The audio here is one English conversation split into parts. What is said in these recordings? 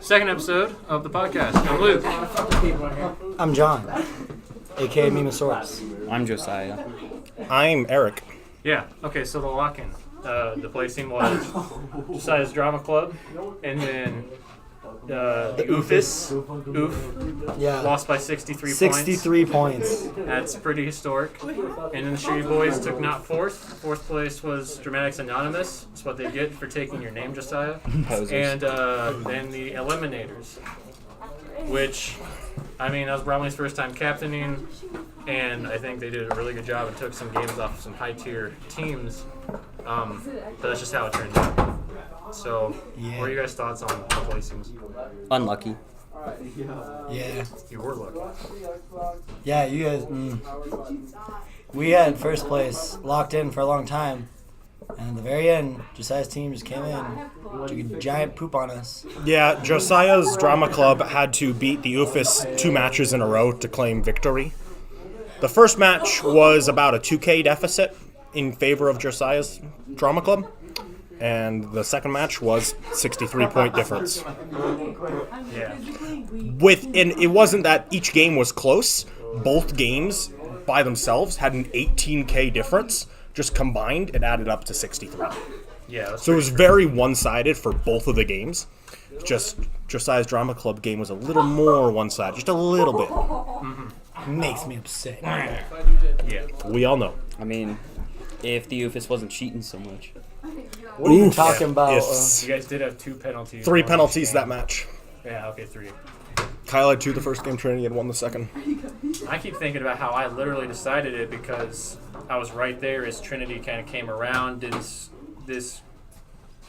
Second episode of the podcast. I'm Luke. I'm John, a.k.a. Memosaurus. I'm Josiah. I'm Eric. Yeah, okay, so the lock-in. The placing was Josiah's Drama Club, and then the Oofus. Oof. Yeah. Lost by 63 points. 63 points. That's pretty historic. And then the Shitty Boys took not fourth. Fourth place was Dramatics Anonymous. That's what they get for taking your name, Josiah. Posers. And then the Eliminators, which, I mean, that was Bromley's first time captaining, and I think they did a really good job and took some games off of some high-tier teams. But that's just how it turned out. So, what are you guys' thoughts on the placings? Unlucky. Yeah. You were lucky. Yeah, you guys. We had first place locked in for a long time. And at the very end, Josiah's team just came in, took a giant poop on us. Yeah, Josiah's Drama Club had to beat the Oofus 2 matches in a row to claim victory. The first match was about a 2K deficit in favor of Josiah's Drama Club. And the second match was 63-point difference. Yeah. And it wasn't that each game was close. Both games by themselves had an 18K difference. Just combined, it added up to 63. Yeah. So it was very one-sided for both of the games. Just Josiah's Drama Club game was a little more one-sided, just a little bit. Mm-hmm. Makes me upset. Yeah. We all know. I mean, if the Oofus wasn't cheating so much. What are you talking about? Yes. You guys did have 2 penalties. 3 on penalties each that game. match. Yeah, okay, 3. Kyle had 2 the first game, Trinity had 1 the second. I keep thinking about how I literally decided it because I was right there as Trinity kind of came around, did this.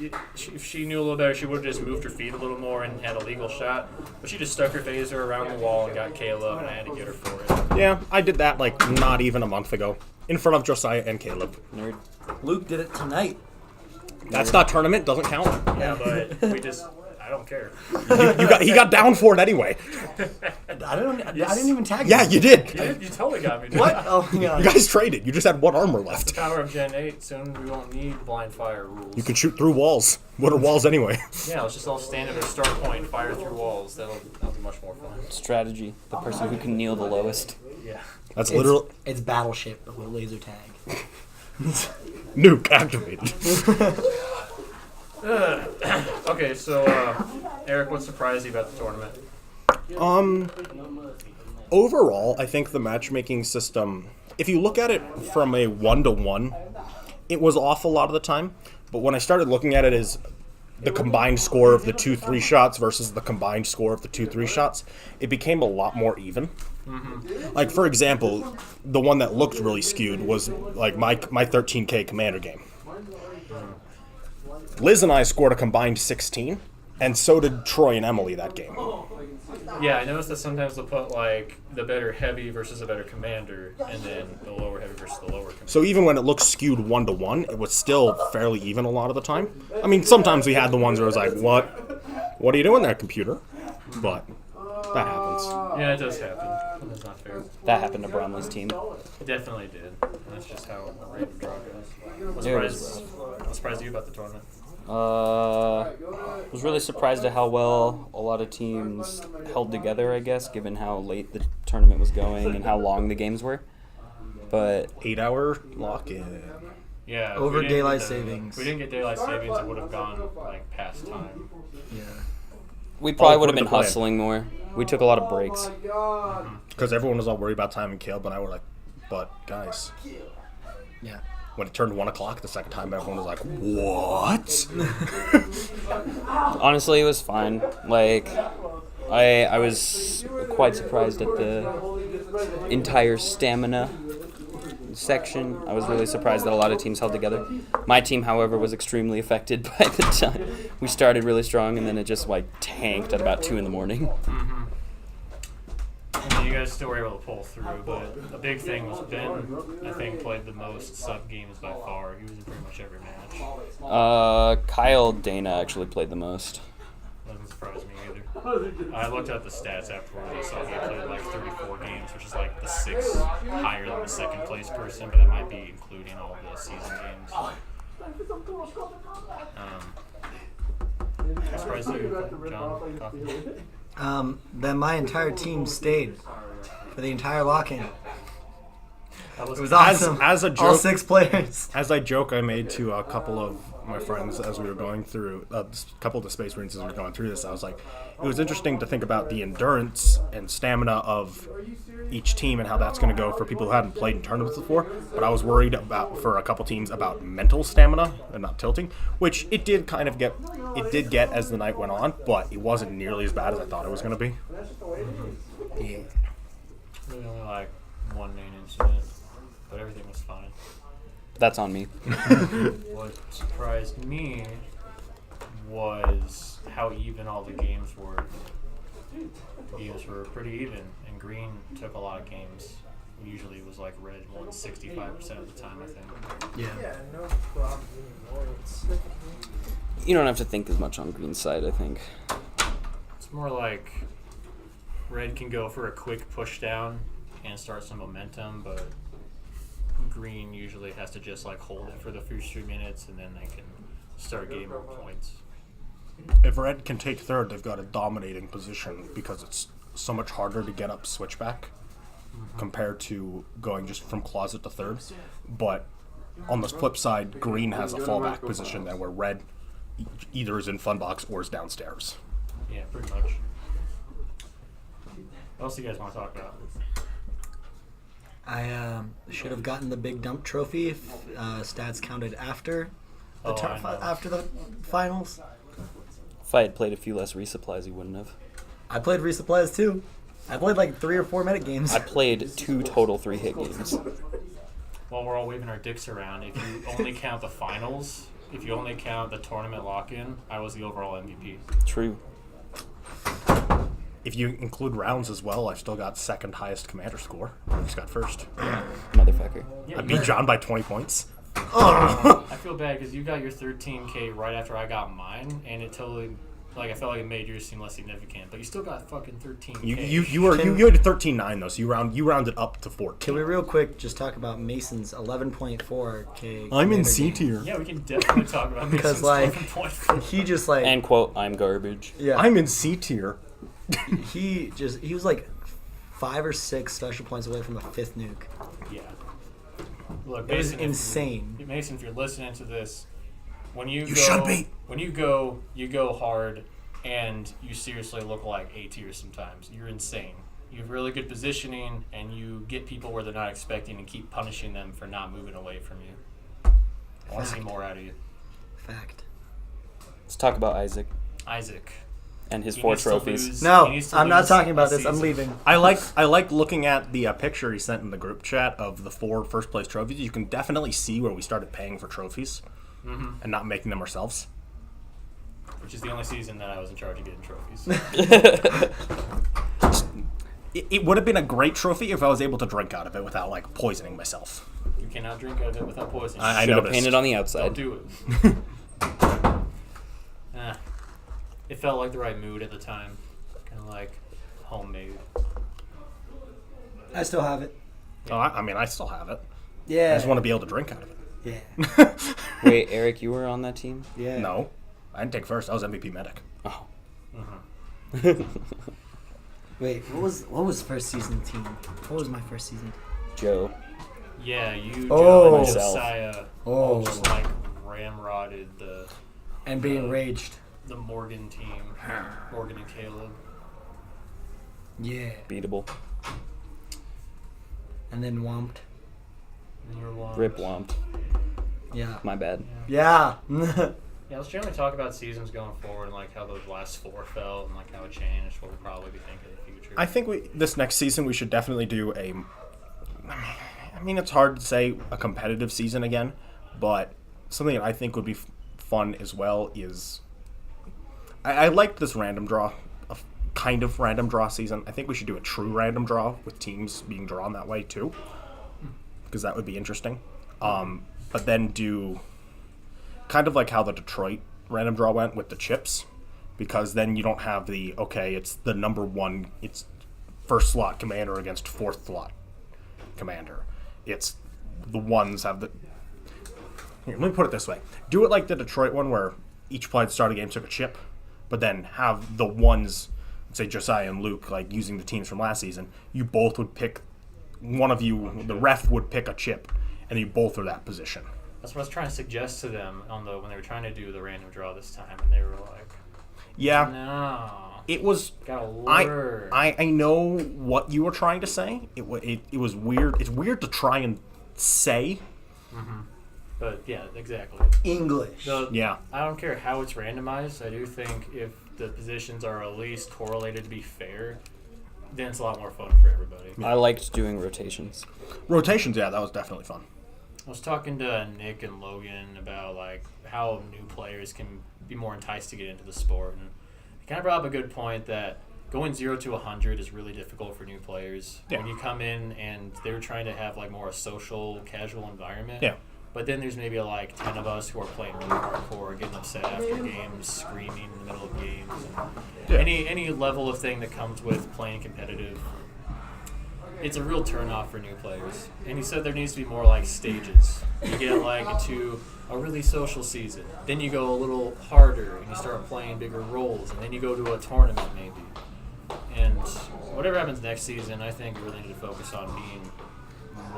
If she knew a little better, she would have just moved her feet a little more and had a legal shot. But she just stuck her phaser around the wall and got Caleb, and I had to get her for it. Yeah, I did that like not even a month ago. In front of Josiah and Caleb. Nerd. Luke did it tonight. That's not tournament, doesn't count. Yeah, but I don't care. He got down for it anyway. I didn't even tag Yeah, him. you did. You totally got me. Dude. What? Oh, my God. You guys traded. You just had 1 armor left. Power of Gen 8, soon we won't need blind fire rules. You can shoot through walls. What are walls anyway? Yeah, let's just all stand at our start point, fire through walls. That'll be much more fun. Strategy. The person who can kneel the lowest. Yeah. That's literal. It's Battleship with a laser tag. Nuke activated. Okay, so Eric, what surprised you about the tournament? Overall, I think the matchmaking system, if you look at it from a 1-to-1, it was off a lot of the time. But when I started looking at it as the combined score of the 2-3 shots versus the combined score of the 2-3 shots, it became a lot more even. Mm-hmm. Like, for example, the one that looked really skewed was like my 13K commander game. Liz and I scored a combined 16, and so did Troy and Emily that game. Yeah, I noticed that sometimes they'll put like the better heavy versus the better commander, and then the lower heavy versus the lower commander. So even when it looked skewed 1-to-1, it was still fairly even a lot of the time. I mean, sometimes we had the ones where it was like, what are you doing there, computer? But that happens. Yeah, it does happen. That's not fair. That happened to Bromley's team. It definitely did. And that's just how a random draw goes. What surprised you about the tournament? Was really surprised at how well a lot of teams held together, I guess, given how late the tournament was going and how long the games were. But 8-hour lock-in. Yeah. if Over we didn't daylight get savings. If we didn't get daylight savings, it would have gone like past time. Yeah. we probably All would have been according to hustling more. We took a lot of breaks. Because everyone was all worried about time and Caleb, and I were like, but guys. Yeah. When it turned 1 o'clock the second time, everyone was like, what? Honestly, it was fine. Like, I was quite surprised at the entire stamina section. I was really surprised that a lot of teams held together. My team, however, was extremely affected by the time. We started really strong, and then it just, like, tanked at about 2 in the morning. Mm-hmm. I mean, you guys still were able to pull through, but a big thing was Ben, I think, played the most sub-games by far. He was in pretty much every match. Kyle Dana actually played the most. Doesn't surprise me either. I looked at the stats afterwards. I saw he played like 34 games, which is like the 6th higher than the second place person, but that might be including all the season games. I'm surprised you, John. Coffee. Then my entire team stayed for the entire lock-in. That It was As- awesome. as a All joke- 6 players. As I joke, I made to a couple of my friends as we were going through a couple of the Space Marines as we were going through this. I was like, it was interesting to think about the endurance and stamina of each team and how that's going to go for people who hadn't played in tournaments before. But I was worried about for a couple teams about mental stamina and not tilting, which it did kind of get. It did get as the night went on, but it wasn't nearly as bad as I thought it was going to be. Yeah. Really only like one main incident, but everything was fine. That's on me. What surprised me was how even all the games were. The games were pretty even, and green took a lot of games. Usually it was like red won 65% of the time, I think. Yeah. You don't have to think as much on green's side, I think. It's more like red can go for a quick push down and start some momentum, but green usually has to just like hold it for the first 3 minutes, and then they can start getting more points. If red can take third, they've got a dominating position because it's so much harder to get up switchback compared to going just from closet to third. But on the flip side, green has a fallback position there where red either is in fun box or is downstairs. Yeah, pretty much. What else do you guys want to talk about? I should have gotten the big dump trophy if stats counted after the Oh, I know. after the finals. If I had played a few less resupplies, you wouldn't have. I played resupplies too. I played like 3 or 4 minute games. I played 2 total 3-hit games. While we're all waving our dicks around, if you only count the finals, if you only count the tournament lock-in, I was the overall MVP. True. If you include rounds as well, I've still got second highest commander score. I just got first. Motherfucker. Yeah, I beat John by 20 points. I feel bad because you got your 13K right after I got mine, and it totally, like, I felt like it made yours seem less significant. But you still got fucking 13K. You had 13.9 though, so you rounded up to 14. Can we real quick just talk about Mason's 11.4K? I'm in commander C game? tier. Yeah, we can definitely talk about Because, Mason's like, 11.4. He just like And quote, I'm garbage. yeah. I'm in C tier. he was like 5 or 6 special points away from a 5th nuke. Yeah. Look, It was Mason, if- insane. Mason, if you're listening to this, when you should be. When you go hard, and you seriously look like A tier sometimes. You're insane. You have really good positioning, and you get people where they're not expecting and keep punishing them for not moving away from you. I want to see Fact. more out of you. Fact. Let's talk about Isaac Isaac. and his He 4 needs to trophies. lose- No, he needs to I'm not lose talking about this this. I'm season. leaving. I like looking at the picture he sent in the group chat of the 4 first place trophies. You can definitely see where we started paying for trophies and not making them ourselves. Which is the only season that I was in charge of getting trophies. It would have been a great trophy if I was able to drink out of it without like poisoning myself. You cannot drink out of it without poisoning. I Should have noticed. painted on the Don't outside. do it. It felt like the right mood at the time. Kind of like homemade. I still have it. Oh, I mean, I still have it. Yeah. I just want to be able to drink out of it. Yeah. Wait, Eric, you were on that team? Yeah. No, I didn't take first. I was MVP medic. Oh. Wait, what was first season team? What was my first season? Joe. Yeah, you, Oh. Joe, and Myself. Josiah, Oh. all just like ramrodded And being enraged. the Morgan team, Morgan and Caleb. Yeah. Beatable. And then Womped. And you were one. Rip Womp. Yeah. My bad. Yeah. Yeah, let's generally talk about seasons going forward and like how those last 4 felt and like how it changed, what we'll probably be thinking in the future. I think this next season we should definitely do a. I mean, it's hard to say a competitive season again, but something that I think would be fun as well is. I liked this random draw, a kind of random draw season. I think we should do a true random draw with teams being drawn that way too, because that would be interesting. But then do kind of like how the Detroit random draw went with the chips, because then you don't have it's the number 1, it's first slot commander against 4th slot commander. It's the ones have the. Here, let me put it this way: do it like the Detroit one, where each player at the start of the game took a chip, but then have the ones, say Josiah and Luke, like using the teams from last season, you both would pick, one of you, the ref would pick a chip, and you both are that position. That's what I was trying to suggest to them when they were trying to do the random draw this time, and they were like, Yeah. "No, It was. gotta learn." I know what you were trying to say. It was weird. It's weird to try and say. But yeah, exactly. English. Yeah. I don't care how it's randomized. I do think if the positions are at least correlated to be fair, then it's a lot more fun for everybody. I liked doing rotations. Rotations, yeah, that was definitely fun. I was talking to Nick and Logan about like how new players can be more enticed to get into the sport, and he kind of brought up a good point that going 0 to 100 is really difficult for new players. Yeah. When you come in and they're trying to have like more a social, casual environment. Yeah. But then there's maybe like 10 of us who are playing really hardcore, getting upset after games, screaming in the middle of games. And Yeah. any level of thing that comes with playing competitive, it's a real turnoff for new players. And he said there needs to be more like stages. You get like into a really social season, then you go a little harder and you start playing bigger roles, and then you go to a tournament maybe. And whatever happens next season, I think we really need to focus on being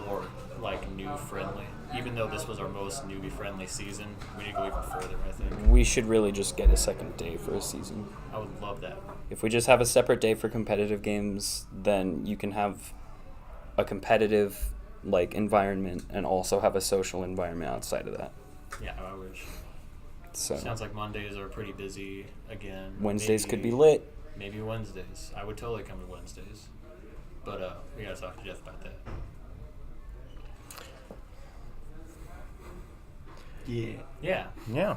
more like new friendly. Even though this was our most newbie friendly season, we need to go even further, I think. We should really just get a second day for a season. I would love that. If we just have a separate day for competitive games, then you can have a competitive like environment and also have a social environment outside of that. Yeah, I wish. So Sounds like Mondays are pretty busy again. Wednesdays could be Maybe- lit. Maybe Wednesdays. I would totally come to Wednesdays. But we gotta talk to Jeff about that. Yeah. Yeah. Yeah.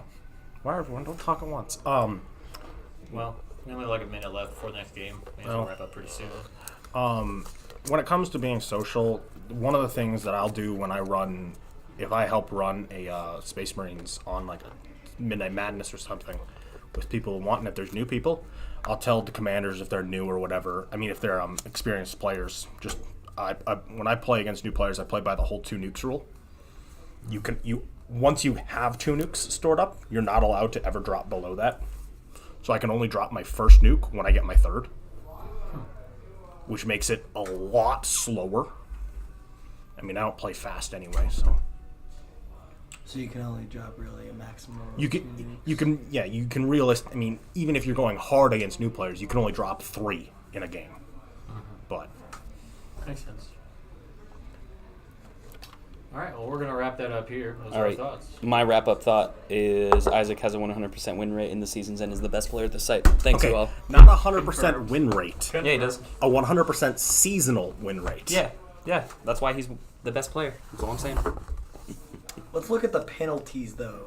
Why everyone don't talk at once? Well, we only have like a minute left before the next game. Maybe Oh. we'll wrap up pretty soon. When it comes to being social, one of the things that I'll do when I run, if I help run a Space Marines on like a Midnight Madness or something with people wanting, if there's new people, I'll tell the commanders if they're new or whatever. I mean, if they're experienced players, just when I play against new players, I play by the whole 2 nukes rule. Once you have 2 nukes stored up, you're not allowed to ever drop below that. So I can only drop my first nuke when I get my 3rd, which makes it a lot slower. I mean, I don't play fast anyway, so So you can only drop really a maximum of you can realist. I mean, even if you're going hard against new players, you can only drop 3 in a game. But Makes sense. All right, well, we're going to wrap that up here. Those All are our right. thoughts. My wrap-up thought is Isaac has a 100% win rate in the seasons and is the best player at the site. Thanks, you okay, all. not 100% win rate, Yeah, he does. a 100% seasonal win rate. Yeah. That's why he's the best player. That's all I'm saying. Let's look at the penalties, though.